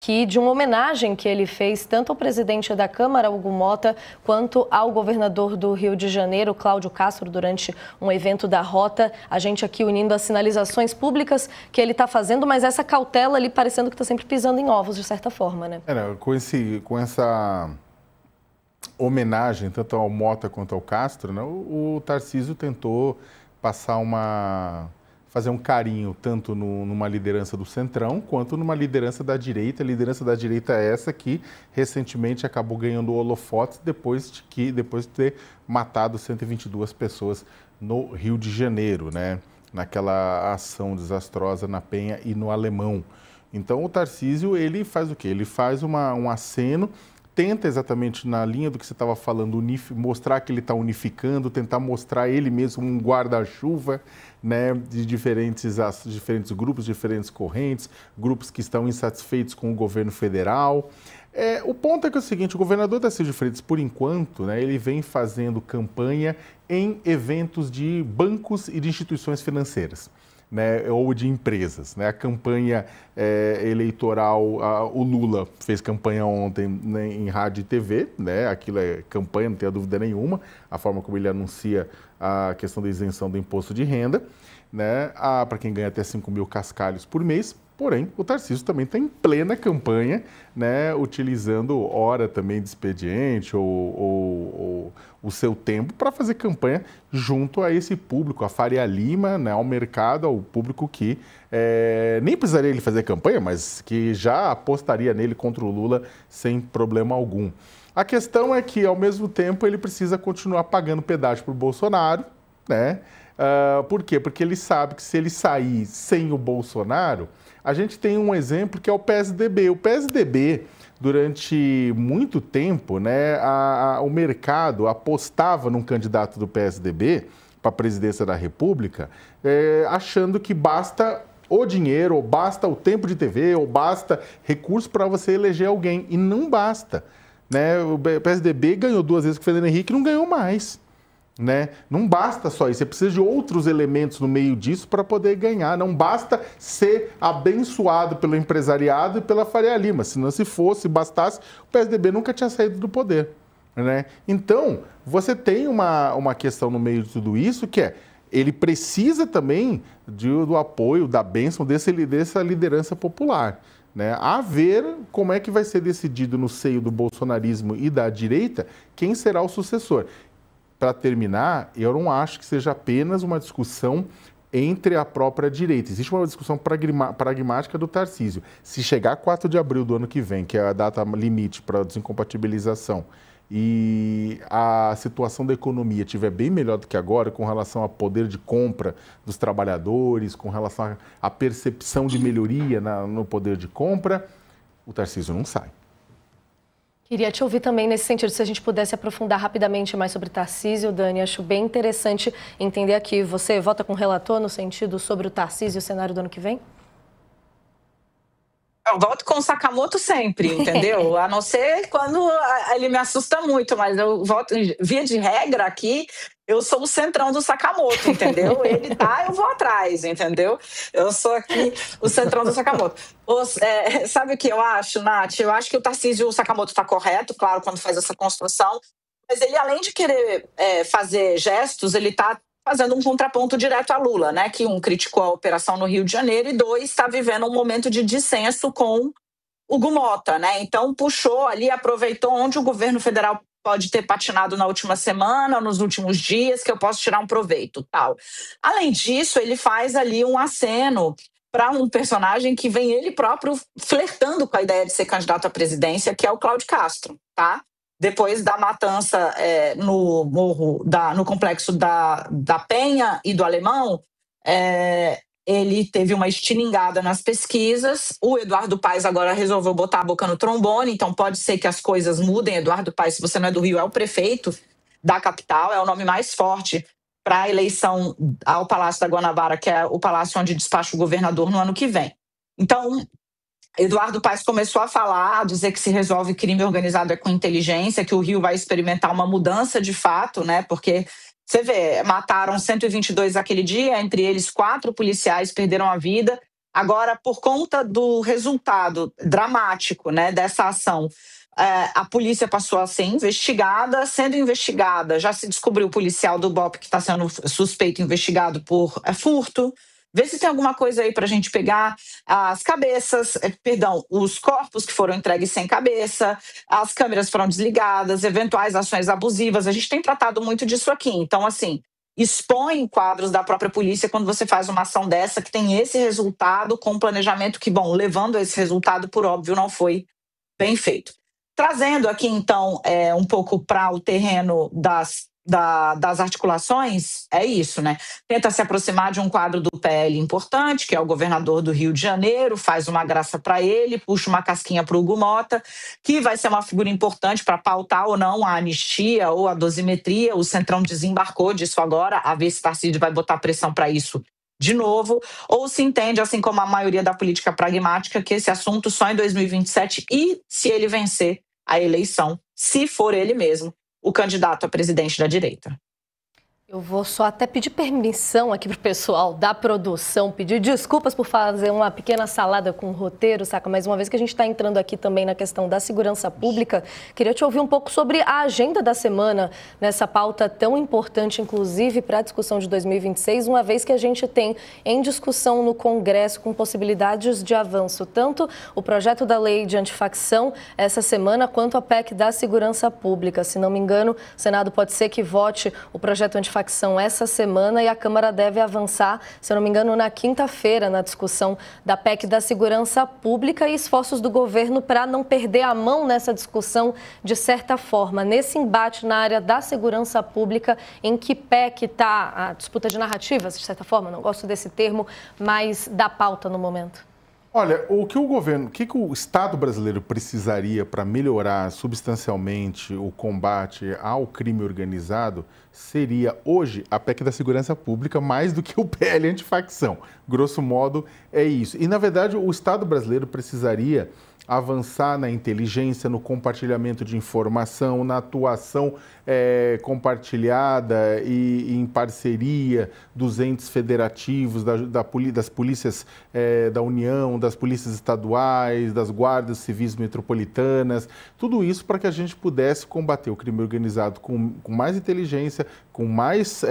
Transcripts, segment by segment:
Que de uma homenagem que ele fez tanto ao presidente da Câmara, Hugo Motta, quanto ao governador do Rio de Janeiro, Cláudio Castro, durante um evento da Rota. A gente aqui unindo as sinalizações públicas que ele está fazendo, mas essa cautela ali parecendo que está sempre pisando em ovos, de certa forma, né? Com essa homenagem, tanto ao Motta quanto ao Castro, né, o Tarcísio tentou fazer um carinho tanto numa liderança do Centrão quanto numa liderança da direita. A liderança da direita é essa que recentemente acabou ganhando holofotes depois de ter matado 122 pessoas no Rio de Janeiro, né? Naquela ação desastrosa na Penha e no Alemão. Então o Tarcísio, ele faz o quê? Ele faz um aceno, tenta exatamente na linha do que você estava falando, mostrar que ele está unificando, tentar mostrar ele mesmo um guarda-chuva, né, de diferentes grupos, diferentes correntes, grupos que estão insatisfeitos com o governo federal. O ponto é que é o seguinte, o governador Tarcísio de Freitas, por enquanto, né, ele vem fazendo campanha em eventos de bancos e de instituições financeiras. Né, ou de empresas. Né? A campanha eleitoral, o Lula fez campanha ontem, né, em rádio e TV, né? Aquilo é campanha, não tenho dúvida nenhuma, a forma como ele anuncia a questão da isenção do imposto de renda, né? Para quem ganha até 5 mil cascalhos por mês. Porém, o Tarcísio também está em plena campanha, né, utilizando hora também de expediente ou o seu tempo para fazer campanha junto a esse público, a Faria Lima, né, ao mercado, ao público que nem precisaria ele fazer campanha, mas que já apostaria nele contra o Lula sem problema algum. A questão é que, ao mesmo tempo, ele precisa continuar pagando pedágio para o Bolsonaro, né? Por quê? Porque ele sabe que se ele sair sem o Bolsonaro, a gente tem um exemplo que é o PSDB. O PSDB, durante muito tempo, né, o mercado apostava num candidato do PSDB para a presidência da República, achando que basta o dinheiro, ou basta o tempo de TV, ou basta recurso para você eleger alguém. E não basta. Né? O PSDB ganhou 2 vezes com o Fernando Henrique e não ganhou mais. Né? Não basta só isso, você precisa de outros elementos no meio disso para poder ganhar. Não basta ser abençoado pelo empresariado e pela Faria Lima. Senão, se bastasse, o PSDB nunca tinha saído do poder. Né? Então, você tem uma questão no meio de tudo isso, que ele precisa também do apoio, da bênção dessa liderança popular. Né? A ver como é que vai ser decidido no seio do bolsonarismo e da direita quem será o sucessor. Para terminar, eu não acho que seja apenas uma discussão entre a própria direita. Existe uma discussão pragmática do Tarcísio. Se chegar 4 de abril do ano que vem, que é a data limite para a desincompatibilização, e a situação da economia estiver bem melhor do que agora, com relação ao poder de compra dos trabalhadores, com relação à percepção de melhoria no poder de compra, o Tarcísio não sai. Queria te ouvir também nesse sentido, se a gente pudesse aprofundar rapidamente mais sobre Tarcísio, Dani. Acho bem interessante entender aqui. Você vota com o relator no sentido sobre o Tarcísio e o cenário do ano que vem? Eu voto com o Sakamoto sempre, entendeu? A não ser quando ele me assusta muito, mas eu voto, via de regra aqui, eu sou o centrão do Sakamoto, entendeu? Ele tá, eu vou atrás, entendeu? Eu sou aqui o centrão do Sakamoto. Sabe o que eu acho, Nath? Eu acho que o Tarcísio, o Sakamoto tá correto, claro, quando faz essa construção, mas ele, além de querer fazer gestos, ele tá fazendo um contraponto direto a Lula, né? Que criticou a operação no Rio de Janeiro e 2 está vivendo um momento de dissenso com Hugo Motta, né? Então puxou ali, aproveitou onde o governo federal pode ter patinado na última semana, nos últimos dias, que eu posso tirar um proveito, tal. Além disso, ele faz ali um aceno para um personagem que vem ele próprio flertando com a ideia de ser candidato à presidência, que é o Cláudio Castro, tá? Depois da matança no complexo da Penha e do Alemão, ele teve uma estilingada nas pesquisas. O Eduardo Paes agora resolveu botar a boca no trombone, então pode ser que as coisas mudem. Eduardo Paes, se você não é do Rio, é o prefeito da capital, é o nome mais forte para a eleição ao Palácio da Guanabara, que é o palácio onde despacha o governador no ano que vem. Então, Eduardo Paes começou a falar, a dizer que se resolve crime organizado com inteligência, que o Rio vai experimentar uma mudança de fato, né? Porque, você vê, mataram 122 aquele dia, entre eles 4 policiais perderam a vida. Agora, por conta do resultado dramático, né, dessa ação, a polícia passou a ser investigada. Sendo investigada, já se descobriu o policial do BOPE que está sendo suspeito, investigado por furto. Vê se tem alguma coisa aí para a gente pegar as cabeças, os corpos que foram entregues sem cabeça, as câmeras foram desligadas, eventuais ações abusivas. A gente tem tratado muito disso aqui. Então, assim, expõe quadros da própria polícia quando você faz uma ação dessa, que tem esse resultado, com um planejamento que, bom, levando a esse resultado, por óbvio, não foi bem feito. Trazendo aqui, então, um pouco para o terreno das articulações, é isso, né? Tenta se aproximar de um quadro do PL importante, que é o governador do Rio de Janeiro, faz uma graça para ele, puxa uma casquinha para o Hugo Mota, que vai ser uma figura importante para pautar ou não a anistia ou a dosimetria. O Centrão desembarcou disso agora, a ver se Tarcísio vai botar pressão para isso de novo, ou se entende, assim como a maioria da política pragmática, que esse assunto só em 2027 e se ele vencer a eleição, se for ele mesmo o candidato a presidente da direita. Eu vou só até pedir permissão aqui para o pessoal da produção, pedir desculpas por fazer uma pequena salada com o roteiro, saca? Mas uma vez que a gente está entrando aqui também na questão da segurança pública, queria te ouvir um pouco sobre a agenda da semana, nessa pauta tão importante, inclusive para a discussão de 2026, uma vez que a gente tem em discussão no Congresso com possibilidades de avanço, tanto o projeto da lei de antifacção essa semana, quanto a PEC da segurança pública. Se não me engano, o Senado pode ser que vote o projeto antifacção essa semana e a Câmara deve avançar, se eu não me engano, na quinta-feira, na discussão da PEC da segurança pública, e esforços do governo para não perder a mão nessa discussão de certa forma. Nesse embate na área da segurança pública, em que pé que está a disputa de narrativas, de certa forma, não gosto desse termo, mas da pauta no momento? Olha, o que o Estado brasileiro precisaria para melhorar substancialmente o combate ao crime organizado seria, hoje, a PEC da segurança pública mais do que o PL antifacção. Grosso modo, é isso. E, na verdade, o Estado brasileiro precisaria avançar na inteligência, no compartilhamento de informação, na atuação compartilhada e em parceria dos entes federativos, das polícias da União, das polícias estaduais, das guardas civis metropolitanas, tudo isso para que a gente pudesse combater o crime organizado com mais inteligência, com mais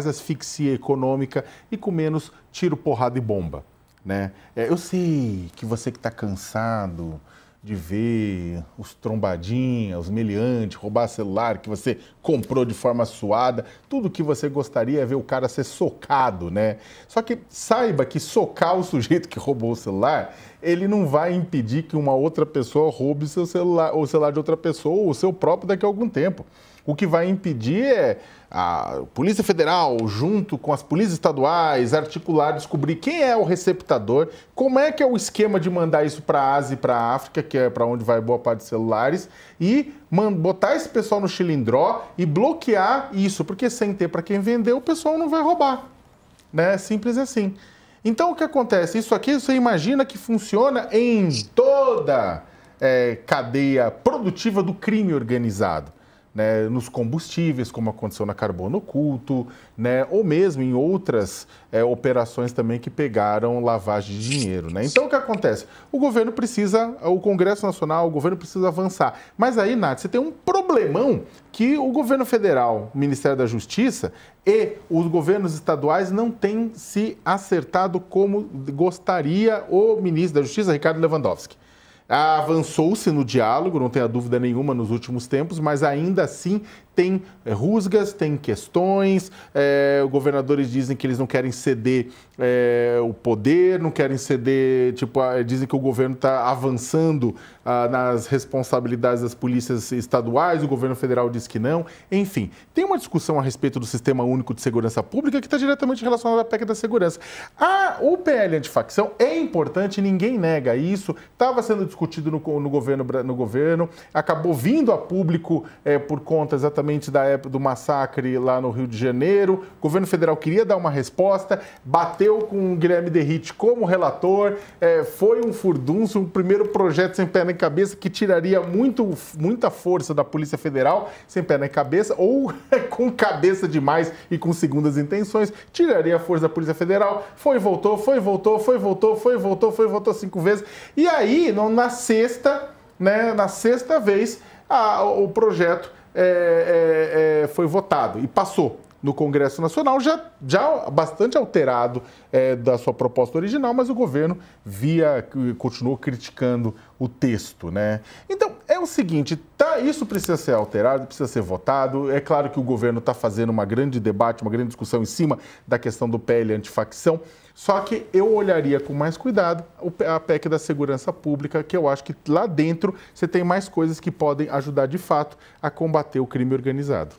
asfixia econômica e com menos tiro, porrada e bomba. Né? Eu sei que você que está cansado de ver os trombadinhas, os meliantes, roubar celular que você comprou de forma suada, tudo que você gostaria é ver o cara ser socado, né? Só que saiba que socar o sujeito que roubou o celular, ele não vai impedir que uma outra pessoa roube seu celular, ou o celular de outra pessoa, ou o seu próprio daqui a algum tempo. O que vai impedir é a Polícia Federal, junto com as polícias estaduais, articular, descobrir quem é o receptador, como é que é o esquema de mandar isso para a Ásia e para a África, que é para onde vai boa parte dos celulares, e botar esse pessoal no chilindró e bloquear isso, porque sem ter para quem vender, o pessoal não vai roubar. Né? Simples assim. Então, o que acontece? Isso aqui, você imagina que funciona em toda cadeia produtiva do crime organizado. Né, nos combustíveis, como aconteceu na Carbono Oculto, né, ou mesmo em outras operações também que pegaram lavagem de dinheiro. Né? Então, o que acontece? O governo precisa, o Congresso Nacional, o governo precisa avançar. Mas aí, Nath, você tem um problemão que o governo federal, o Ministério da Justiça e os governos estaduais não têm se acertado como gostaria o ministro da Justiça, Ricardo Lewandowski. Avançou-se no diálogo, não tenha dúvida nenhuma, nos últimos tempos, mas ainda assim tem rusgas, tem questões, os governadores dizem que eles não querem ceder o poder, não querem ceder, dizem que o governo está avançando nas responsabilidades das polícias estaduais, o governo federal diz que não. Enfim, tem uma discussão a respeito do Sistema Único de Segurança Pública que está diretamente relacionada à PEC da segurança. O PL antifacção é importante, ninguém nega isso, estava sendo discutido no governo, acabou vindo a público por conta exatamente exatamente da época do massacre lá no Rio de Janeiro. O governo federal queria dar uma resposta, bateu com o Guilherme Derrite como relator, foi um furdúncio, um primeiro projeto sem pé nem cabeça que tiraria muita força da Polícia Federal, sem pé nem cabeça, ou com cabeça demais e com segundas intenções, tiraria a força da Polícia Federal, foi, voltou 5 vezes. E aí, na sexta vez, o projeto foi votado e passou no Congresso Nacional, já bastante alterado da sua proposta original, mas o governo continuou criticando o texto, né? Então, é o seguinte, isso precisa ser alterado, precisa ser votado. É claro que o governo está fazendo uma grande debate, uma grande discussão em cima da questão do PL antifacção, só que eu olharia com mais cuidado a PEC da segurança pública, que eu acho que lá dentro você tem mais coisas que podem ajudar de fato a combater o crime organizado.